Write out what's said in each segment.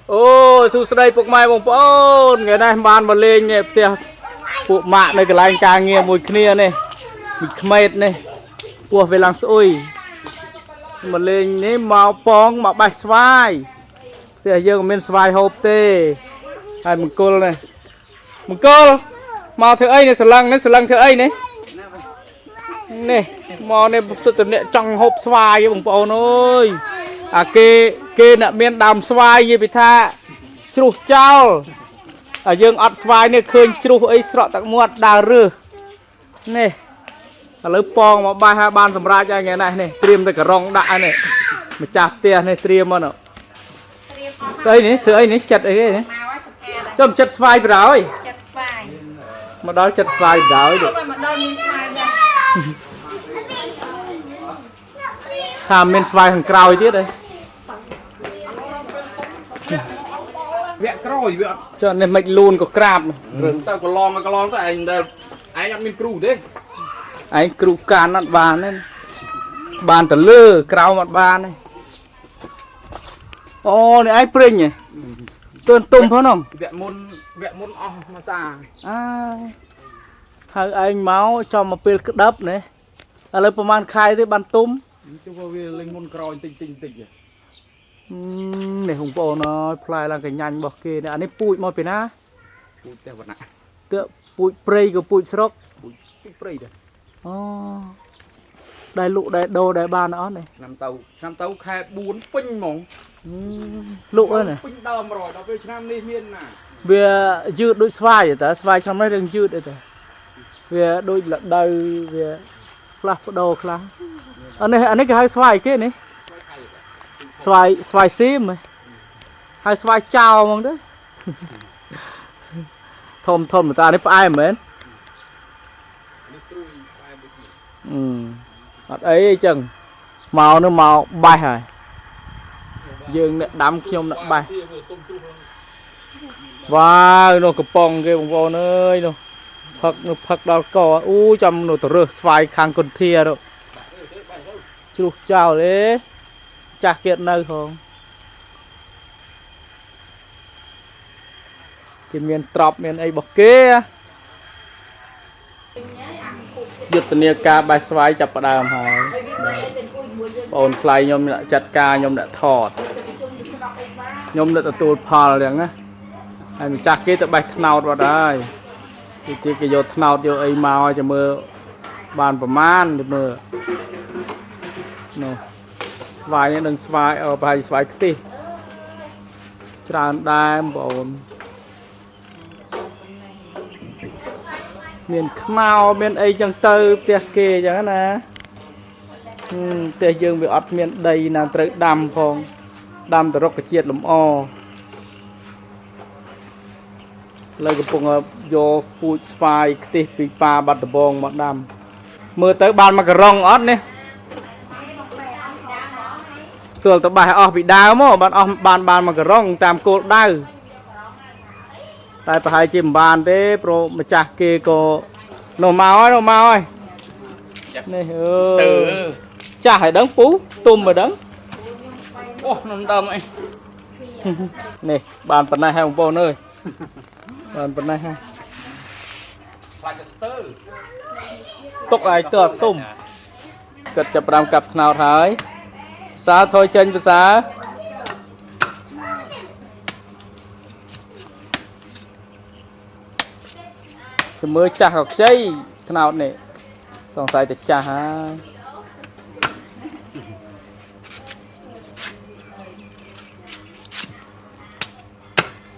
ô su sấy phục mai bông ôn ngày nay ban mà lên nhẹ tiệt phụ mạ này cái lái càng nghe mùi kia này mùi khmết này buộc về làng xôi mà lên này màu phong màu bạch svai tiệt giờ mình svai hộp tê hai mừng cô này mừng cô màu thứ ấy này sờ lăng thứ ấy này nè mò này sự tự niệm trong hộp xoài với bông bầu ơi à kê nè miền đàm xoài như bị tha chuột trao ở dương ọt xoài này khơi chuột ấy sọ tặng muat đào rư nè là lớp pong mà bài hai ban sầm ra cho ngày này này tiêm tới cả rong đại này mà chặt tiền này tiêm mà nó đây này thứ ấy này chặt ấy này chôm chặt xoài rồi mà đó chặt xoài rồi được tham men xoài hàng cào chứ đây vẽ còi vẽ cho nên mạch luôn có crab rồi tao có lon tới anh ăn miên cừu đấy anh cừu can ăn bàn nên bàn tờ lơ cào mặt bàn này ô này anh pring nhỉ tên tôm phải không vẽ môn mà xa à hai anh máu cho một pil cái đắp này là lấyประมาณ khai tới bàn tôm cho vào lên môn còi tinh vậy này hùng bò nó play là cái nhanh bọc kia này anh ấy bụi mò bên á bụi teo vật nè tựa bụi prey của bụi srock bụi prey đấy đại lụ đại đô đại ba nó này năm tàu khai 4 pin mỏng lụ ơi này pin đờm rồi đó về năm đi miên nè về dư đôi xoài vậy ta xoài trong mấy đường dư đây ta về đôi là đời về là đồ là anh ấy cái hai xoài kia này xoài sim này hai xoài chào mong đấy thôm người ta đấy ai mến ấy chừng màu nó màu bay rồi dương nè đám khiêm nè bay và nó cặp bông kia bông bông ơi nó phật đào cò trong nó tờ xoài khang con thia rồi chú chào đấy chả kiện nơi không cái miền trọc miền ấy bọc kia giật nia ca bài xoay chập đàm hỏi ôn play nhom đã chặt ca nhom đã thọt nhom đã tụt phò liền á anh chặt kia tự bạch nào vào đây thì cái giọt nào vô ấy màu cho mưa bànប្រមាណđược mưa nó xoài này đừng xoài ở bài xoài tí tràn đai bồn miền khao miền ấy chẳng tư tiệt kề chẳng nè tiệt dương bị ọt miền đầy nằm tới đầm phong đầm từ rốc cái chiết lấm o lời cái bông vô pui xoài tí bị pa bắt được bông mặt đầm mưa tới bàn mà cái rong ọt nè tưởng tụi bài bị đau mà bàn mà cái rong tam cô đau tại phải chìm bàn thế pro mà chặt kia có nổ màu ơi này chả phải đấng phú tôm mà đấng ô nó đâm ấy này bàn phần này hai ông bồn ơi bàn phần này ha tốc ai tựa tôm cật chập đam cặp nào thái xa thôi chân với xa mới chặt học xây thế nào này xong tay thì chặt ha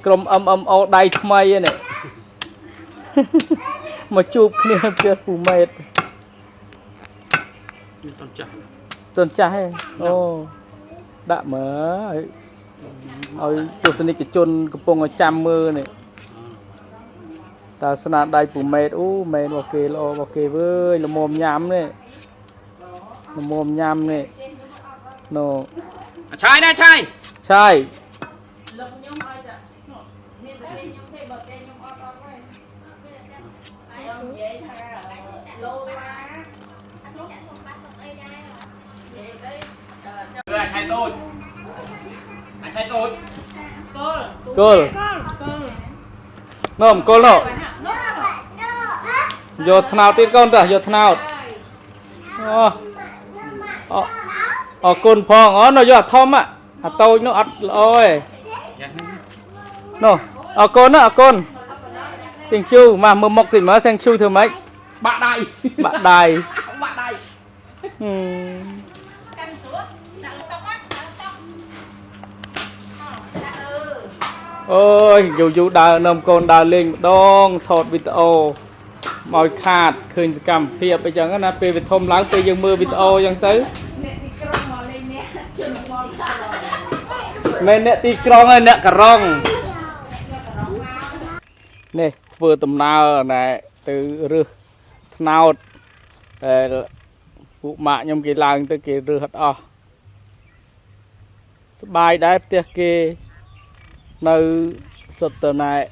cầm âm ô đầy mây này mà chụp kia kia phủ mệt tuần trái ô đã mở ôi tôi xin đi cái chôn cái bông ở trăm mưa này ta sanh đây phủ mệt mệt ok lo ok với là mồm nhám này là mồm nhám này nó chai nè chai anh thay tôi Col Nôm col nọ Vô thân nào tiết con ta, vô thân nào côn phong, nó vô thom á tôi nó ắt ôi Nó, côn á, côn Sinh chu, mà mơ mọc thì mới sang chu thường mấy Bạn đây Bạn đài Bạn đây Ôi, dù đào nôm côn đào lên đông thọt video Môi khát, khuyên sẽ cầm phía bây giờ nó phê về thông lắng phê dân mưa video dân tới Mẹ nè tí krong ơi nè cà rong Nè, vừa tầm nào này từ rư nào phụ mạ nhông kì làng tới kì rư hạt bài đáy tiếc kì nơi sốt tờ này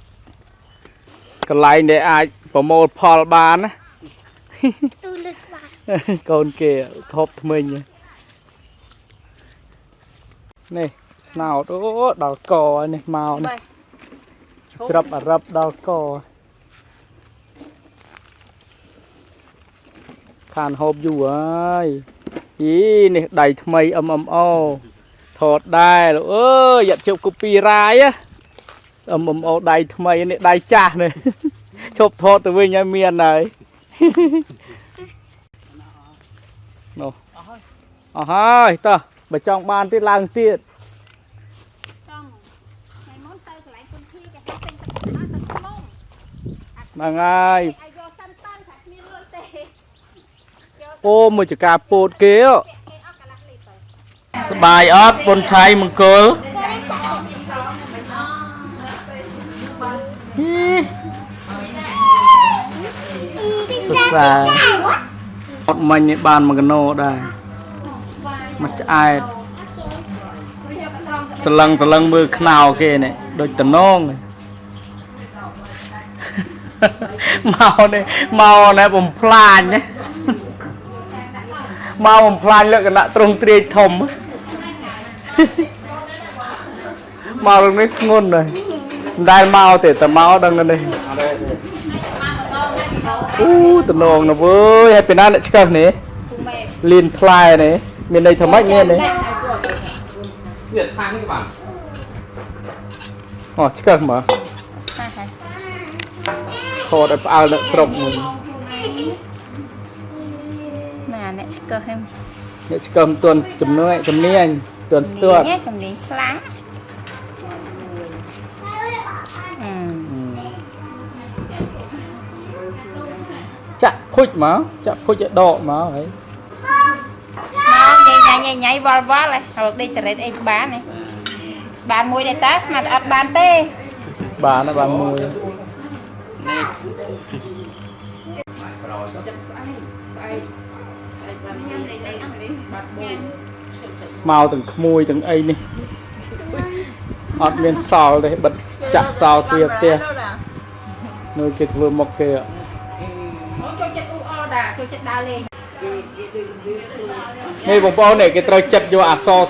cái lại để ai bỏ một phò bán á con kìa hộp mình này nào đó đào cò này màu này rập đào cò khàn hộp dù ơi ý này đầy mây ô thọt đai rồi ơi giật chụp copyright á ô đầy mây này đầy cha này chụp thọt từ bên nhà miền này nô hơi ta bà trong ban tiết lang tiết Nàng ơi ô mà chỉ cà bột kia bài ớt bồn chay mừng cơ và mình bàn mà cái nô đây mà ai sờ lăng mưa nào kia này đôi tầm nông này màu này bông plan nhé màu bông plan là cái nạ trong triệt thầm màu đừng biết ngon rồi đai màu thì tầm màu đang lên đây tầm nông nó với hay bên này chắc này liên fly này bên đây thầm mách nghe này Việt thang các bạn chắc mà Khô đã ao đã sọc mình Nè, nè, cơ thêm Nè cầm tuần chùm nuôi, chùm ni anh Tuần stuột nhé, chùm đi, láng Chạ khúc mà, chạ khúc chạ độ mà ấy Nó nhảy vò lại, rồi đi từ đây em bán này Bán mùi để tát mà ọt bán tê Bán nó bán mùi Màu từng mùi từng ấy nè ọt miền sò đây bật chạm sò tiệp kìa nơi kịch vừa mọc kìa Này bông bó này cái trôi chật vô so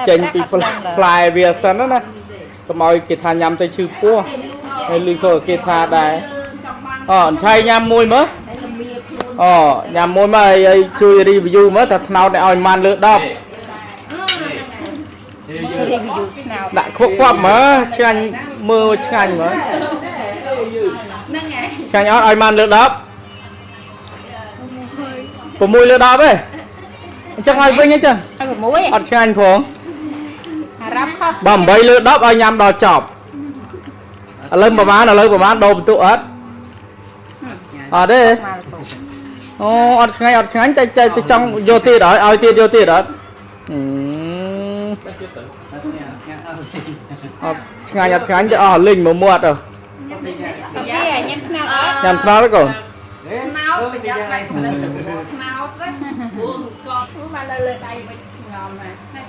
chênh bị fly về sân đó nè Cái môi kì thà nhằm tới chư cua Này lưu sổ kì thà đài chay nhằm mùi mớ nhằm mùi mà chui review mớ thật nào để oi man lựa đọc Đã khúc pháp mớ chanh mưa chanh mớ Chanh oi man lựa đọc Của mùi lựa đọc ấy Chắc ai vinh ấy chứ ọt chanh phóng Bầm bay lựa đọc oi nhằm đò chọc Lên bà bán đồ tụ ớt đây ọt ngay tay trong vô tiết đó oi tiết vô tiết đó ọt ngay cho linh mà muộn rồi nhằm thao đó còn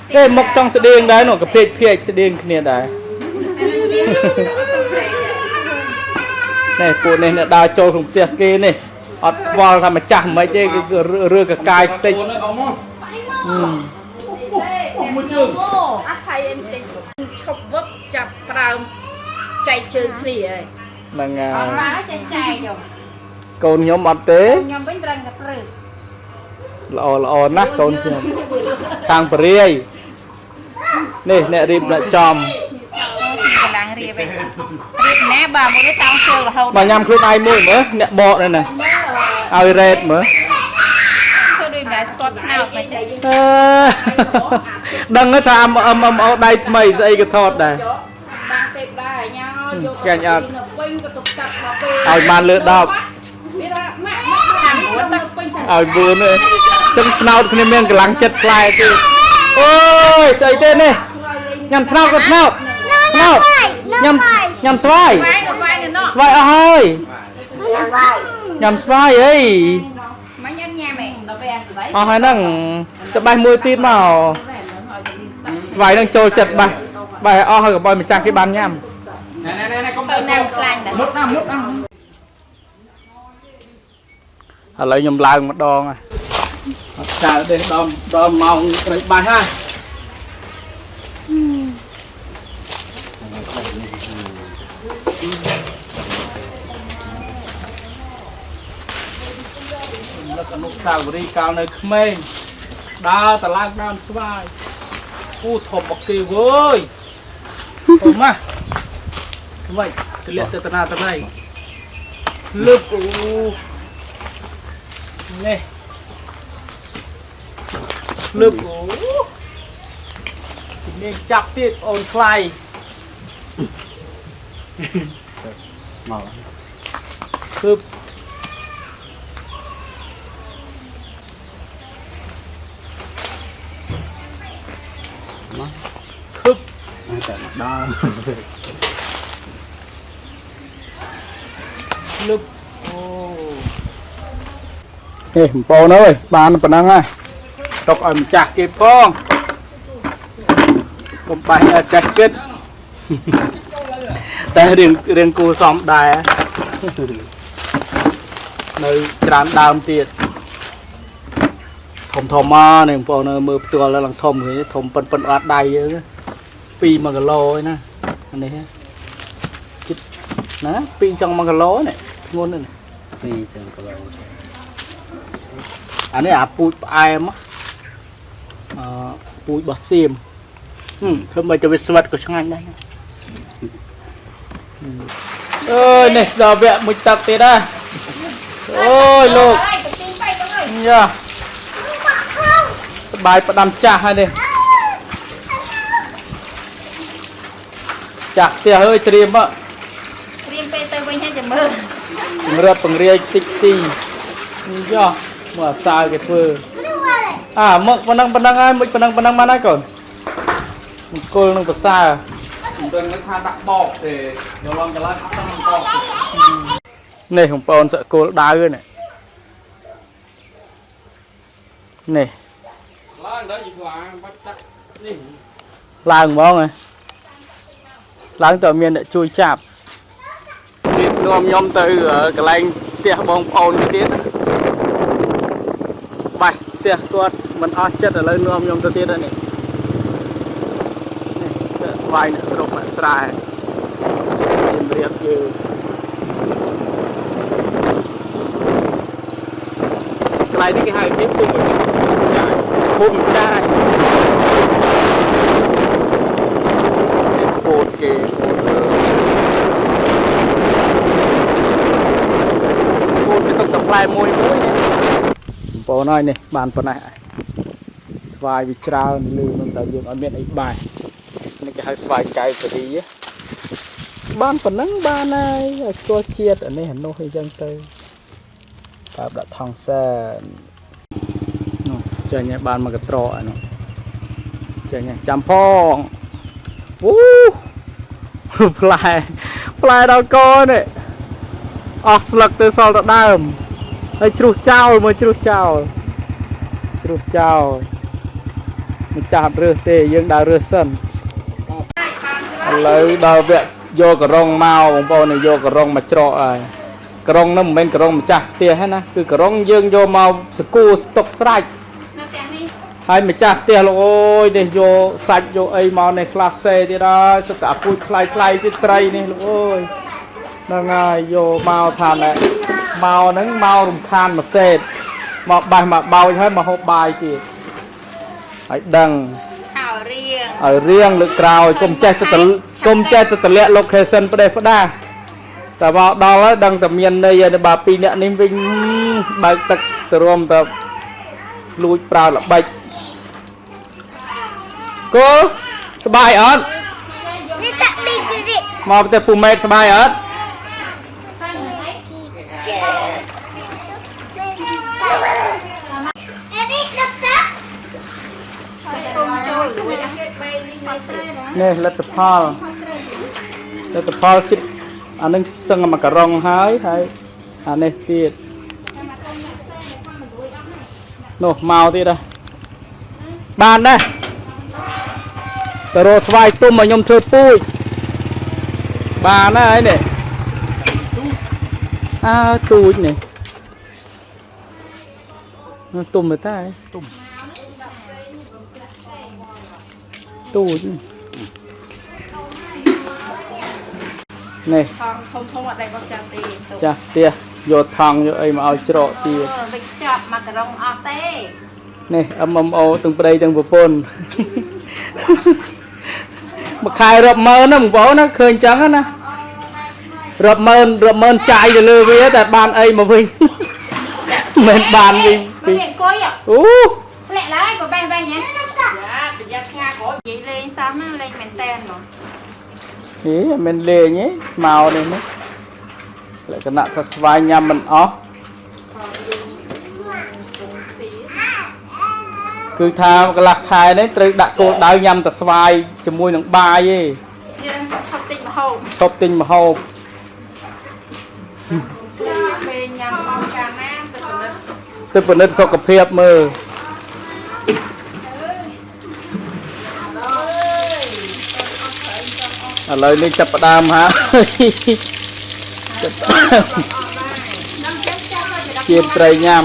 cái mốc trong sẽ điên đấy nó cái phê sẽ điên kia đấy này phụ này là đào trôi không tiệt kia này ọt vào làm mà chạm mấy cái rưa cả cài tinh จับปลาใจเชิงนี่ไอ้ นั่งไง អត់មកចេះចែកយក កូនខ្ញុំអត់ទេ ខ្ញុំវិញប្រឹងតែព្រឹក ល្អណាស់កូនខ្ញុំខាងបរិយាយនេះអ្នករៀបអ្នកចំ កម្លាំងរៀបឯងរៀបណែបើមួយនេះតោងជើងរហូត មកញ៉ាំខ្លួនឯងមួយមើលអ្នកបកនេះណាឲ្យរ៉េតមើល ធ្វើដូចតែស្ទាត់ថ្នោតមកចេះ ដឹងថាអូដៃថ្មីស្អីក៏ថតដែរ ដាំទេពដែរញ៉ាយក ឆ្ងាញ់អត់ នៅពេញក៏ទុកចាប់មកពេល ឲ្យបានលើ10 វាថាម៉ាក់ទៅពេញ ឲ្យបួនទេចឹងថ្នោតគ្នាមានកម្លាំងចិត្តផ្លែទៀតអូយស្អីទេនេះញ៉ាំថ្នោតក៏ថ្នោតថ្នោតញ៉ាំស្វាយ បាយនៅបាយនៅណោះ ស្វាយអស់ហើយញ៉ាំស្វាយអី មិនញ៉ាំញ៉ាំឯង ដល់ពេលអាស្បៃ អស់ហើយហ្នឹងទៅបេះមួយទៀតមកស្វាយហ្នឹងចូលចិត្តបេះអស់ហើយកុំឲ្យម្ចាស់គេបានញ៉ាំ Nè nè nè nè con ទៅណាំខ្លាញ់តែ mút nào mút nào. ឥឡូវខ្ញុំឡើងម្ដងហើយអត់ចៅទេដល់ម៉ោងត្រីបាច់ហើយលឹកអនុស្សាវរីយ៍កាលនៅក្មេងដើរតឡើងដើមស្វាយគូធំបកគេវើយអូម៉ាវិញទលាក់ទៅតាណាទៅណៃលឹកអូនេះលឹកអូនេះចាប់ទៀតអូនខ្លាយមកគឺខឹបតែដល់លឹកអូនេះបងប្អូនអើយបានប៉ុណ្ណឹងហើយទុកឲ្យម្ចាស់គេផងកុំបាច់ឲ្យចេះគិតតែរៀងគួរសមដែរនៅច្រើនដើមទៀតធំមកនេះបងប្អូនអើយមើលផ្ទាល់ឡើងធំឃើញធំប៉ុនអត់ដៃយើង2 1 គីឡូឯណានេះចិត្តណា2ចុង1 គីឡូនេះធ្ងន់នេះ2ចុងគីឡូអានេះអាពូជផ្អែមពូជបោះសៀមធ្វើមកទៅវាស្វិតក៏ឆ្ងាញ់ដែរអើយនេះដល់វគ្គមួយទឹកទៀតហ៎អូយលោកយ៉ាសបាយផ្ដាំចាស់ហើយនេះចាស់ផ្ទះអើយត្រៀមពេលទៅវិញហើយចាំមើល រត់បង្រាយតិចទីយ៉ាមកអាសាវគេធ្វើមកប៉ុណ្ណឹងហើយមិនប៉ុណ្ណឹងបានហើយកូនអង្គុលនឹងភាសា Đừng có tha đặt bọt thì nhiều lần cho lên ấp tăng bọt. នេះបងប្អូនសកលដៅនេះនេះ Lên đó gì mà bắt chắc đi. ឡើងហ្មងហ៎ឡើងតើមានអ្នកជួយចាប់នេះនាំខ្ញុំទៅកន្លែងផ្ទះបងប្អូនទៀតបាច់ផ្ទះគាត់មិនអស់ចិត្តឥឡូវនាំខ្ញុំទៅទៀតហើយនេះស្វាយអ្នកស្រុកអ្នកស្រែសៀមរាបយើងកន្លែងនេះគេហៅពីភូមិភូមិចាយពោតគេពោតគេទុកតែផ្លែមួយនេះបងប្អូនហើយនេះបានប៉ុណ្ណេះស្វាយវាច្រើនលឺនឹងតែយើងអត់មានអីបាយនេះគេហៅស្វាយកៅសេរីបានប៉ុណ្ណឹងបានហើយឲ្យស្គាល់ជាតិអានេះអានោះអីចឹងទៅតាមដាក់ថងសែននោះចាញ់ឲ្យបានមកកត្រកអានោះចាញ់ចាំផងអូផ្លែដល់កនេះអស់ស្លឹកទៅសល់តែដើមហើយជ្រុះចោលមើលជ្រុះចោលមិនចាស់រើសទេយើងដើររើសសិនឥឡូវដល់វគ្គយកករងមកបងប្អូនយកករងមកច្រកហើយករងនោះមិនមែនករងម្ចាស់ផ្ទះទេណាគឺករងយើងយកមកសគូស្តុកស្រាច់ នៅផ្ទះនេះ hai mà chặt tiền rồi để vô sạch vô ấy màu này classe thì đó sẽ cả cùi khai khai cái tray này rồi là ngay vô màu thàn này màu nắng màu rùm khan mà sệt mà bài mà bao hết mà hộp bài thì hãy đằng ở riêng lực cào công che tự lệ location ở đây phát đaแต่ว่าដល់ហើយដឹងតែមានន័យហើយបើពីរអ្នកនេះវិញបើកទឹកទៅរួមទៅលួចប្រើល្បិចគោសบายអត់នេះតាក់នេះមកទៅពូម៉ែតសบายអត់នេះលទ្ធផលចិត្តអានឹងសឹងមកករងហើយអានេះទៀតនោះមកទៀតដែរបានដែរទៅរកស្វាយទុំឲ្យខ្ញុំធ្វើពូជបានហើយនេះទូចនេះទុំទៅតែទូចនេះធំអត់ដែរបោះចាស់ទេចាស់ទៀតយកថង់យកអីមកឲ្យច្រកទៀតវិចចាប់មកករងអត់ទេនេះMMO ទាំងប្តីទាំងប្រពន្ធមួយខែរាប់ម៉ឺនណាបងប្អូនណាឃើញចឹងណារាប់ម៉ឺនចាយទៅលើវាតែបានអីមកវិញមិនបានវិញពីអង្គុយអូលាក់ឡើយបើបែងញ៉ាំចាប្រយ័ត្នឆ្ងាក្រោយនិយាយលេងសោះណាលេងមែនតែនហ្មងមិនលេងទេមកនេះណាលក្ខណៈថាស្វាយញ៉ាំមិនអស់គឺថាកន្លះខែនេះត្រូវដាក់គោលដៅញ៉ាំតែស្វាយជាមួយនឹងបាយទេយើងឈប់ទិញម្ហូបពេលញ៉ាំមកកាលណាទៅពិនិត្យសុខភាពមើលឥឡូវនេះចាប់ផ្ដើមហើយជាត្រីញ៉ាំ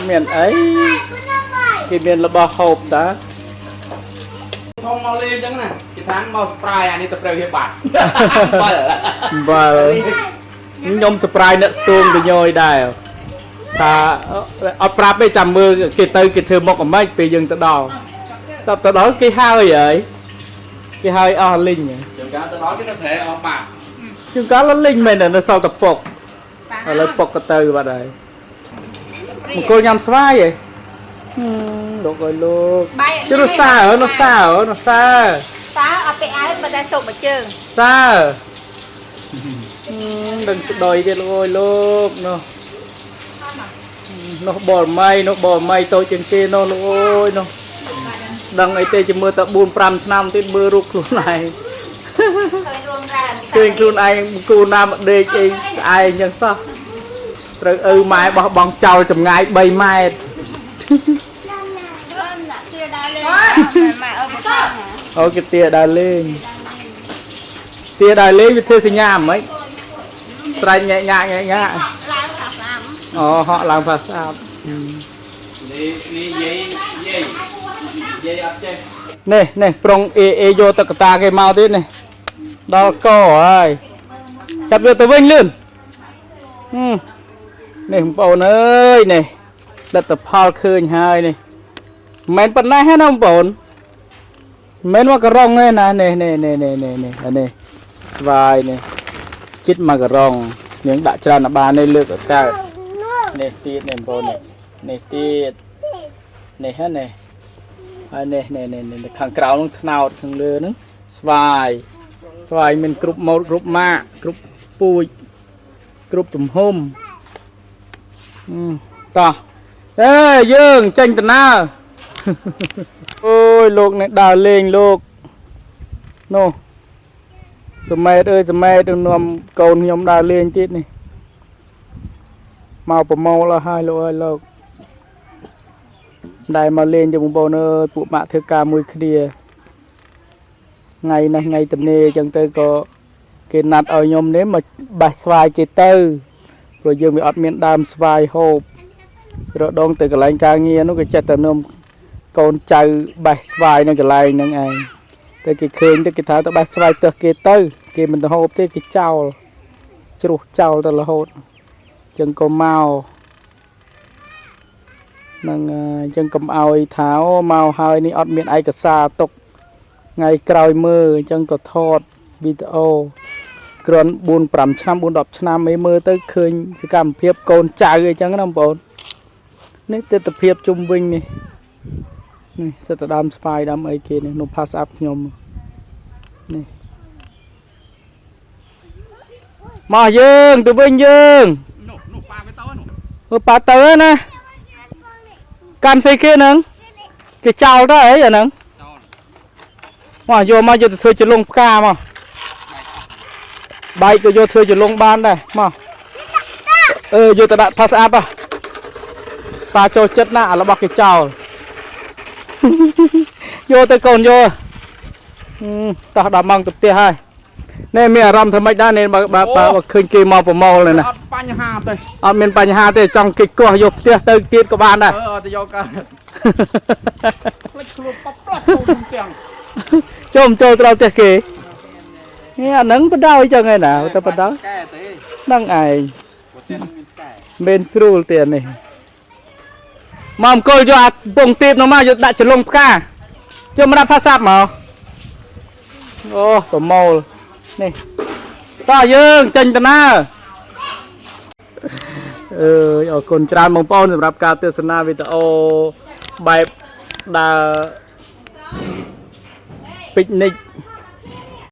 មានអីគេមានរបស់ហូបតាធំមកលេងចឹងណាគេថាមកស្ប្រាយអានេះទៅប្រើហៀបបាត់បាល់ខ្ញុំស្ប្រាយអ្នកស្ទូងទៅញយដែរថាអត់ប្រាប់ទេចាំមើលគេទៅគេធ្វើមុខអាម៉េចពេលយើងទៅដល់ទៅដល់គេហើយអស់លីងជួនកាលទៅដល់គេទៅស្រែអស់បាត់ជួនកាលលីងមែននៅសល់តែពុកឥឡូវពុកក៏ទៅបាត់ហើយមកគល់ញ៉ាំស្វាយហ៎លោកអើយលោកជិះរសាអត់ពេលអើបើតែសុកមួយជើងសាដឹងស្ដុយទៀតលោកអើយលោកនោះបលម៉ៃតូចជាងគេនោះលោកអើយនោះដឹងអីទេជាមើលតែ 4-5 ឆ្នាំទៀតមើលរូបខ្លួនឯងឃើញខ្លួនឯងគូណាមកដេកអីស្អែកអញ្ចឹងសោះត្រូវឪម៉ែបោះបង់ចោលចម្ងាយ 3 ម៉ែត្រអូគេទាដើរលេងវាធ្វើសញ្ញាហ្មងស្រែកញ៉ាក់អូហក់ឡើងផាសាបនេះយាយអត់ចេះនេះប្រុងអេយកទឹកកតាគេមកទៀតនេះដល់កហើយចាប់យកទៅវិញលឿននេះបងប្អូនអើយនេះលទ្ធផលឃើញហើយនេះមិនប៉ុណ្ណេះទេណាបងប្អូនមិនមកករងទេណានេះស្វាយនេះចិត្តមកករងនាងដាក់ច្រើនបាននេះលើកកើតនេះទៀតនេះបងប្អូននេះទៀតនេះហ្នឹងនេះហើយនេះខាងក្រៅនឹងថ្នោតខាងលើហ្នឹងស្វាយមានគ្រប់ម៉ូតគ្រប់ម៉ាកគ្រប់ពូជគ្រប់ទំហំតោះយើងចេញដំណើរអូយលោកនេះដើរលេងលោកនោះសមែតនាំកូនខ្ញុំដើរលេងទៀតនេះមកប្រមូលឲ្យលោកអើយលោកដែលមកលេងទៅបងប្អូនអើយពួកម៉ាក់ធ្វើការមួយគ្នាថ្ងៃនេះថ្ងៃតនេអញ្ចឹងទៅក៏ គេណាត់ឲ្យខ្ញុំនេះមកបេះស្វាយគេទៅព្រោះយើងវាអត់មានដើមស្វាយហូបរដងទៅកន្លែងការងារនោះក៏ចេះតែនាំកូនចៅបេះស្វាយនៅកន្លែងហ្នឹងឯងតែគេឃើញទៅគេថាទៅបេះស្វាយទៅគេគេមិនទៅហូបទេគេចោលជ្រុះចោលទៅរហូតចឹងក៏មកនឹងចឹងកុំអោយថាអូមកហើយនេះអត់មានឯកសារទុកថ្ងៃក្រោយមើលចឹងក៏ថតវីដេអូគ្រាន់4-5 ឆ្នាំ4-10ឆ្នាំអីមើលទៅឃើញសកម្មភាពកូនចៅអីចឹងណាបងប្អូននេះទិដ្ឋភាពជុំវិញនេះសិតដើមស្វាយដើមអីគេនេះនោះ pass up ខ្ញុំនេះមកយើងទៅវិញយើងនោះប៉ាវាទៅនោះ ប៉ាទៅណាកាន់ស្អីគេហ្នឹងគេចោលទៅអីអាហ្នឹងមកយកមកយកទៅធ្វើចលុងផ្កាមកបាយក៏យកធ្វើចលុងបានដែរមកយកទៅដាក់ថាស្អាតប៉ាចូលចិត្តណារបស់គេចោលយកទៅកូនយកតោះដល់ម៉ោងទៅផ្ទះហើយនេះមានអារម្មណ៍ថាម៉េចដែរនេះបើឃើញគេមកប្រមូលនេះណាអត់បញ្ហាទេអត់មានបញ្ហាទេចង់គេកោះយកផ្ទះទៅទៀតក៏បានដែរអត់ទៅយកកើតផ្លេចខ្លួនប៉ប៉ផ្ទាំងចូលត្រូវផ្ទះគេនេះអាហ្នឹងបដ ாய் ចឹងឯណាទៅបដ ாய் កែទេហ្នឹងឯងផ្ទះមានកែមិនស្រួលទៀតនេះមកអង្គុយយកអាពងទៀបនោះមកយកដាក់ចលុងផ្កាយកមកដាក់ផាសាប់មកអូប្រមូលនេះតោះយើងចេញដំណើរអរគុណច្រើនបងប្អូនសម្រាប់ការទស្សនាវីដេអូបែបដើរ picnic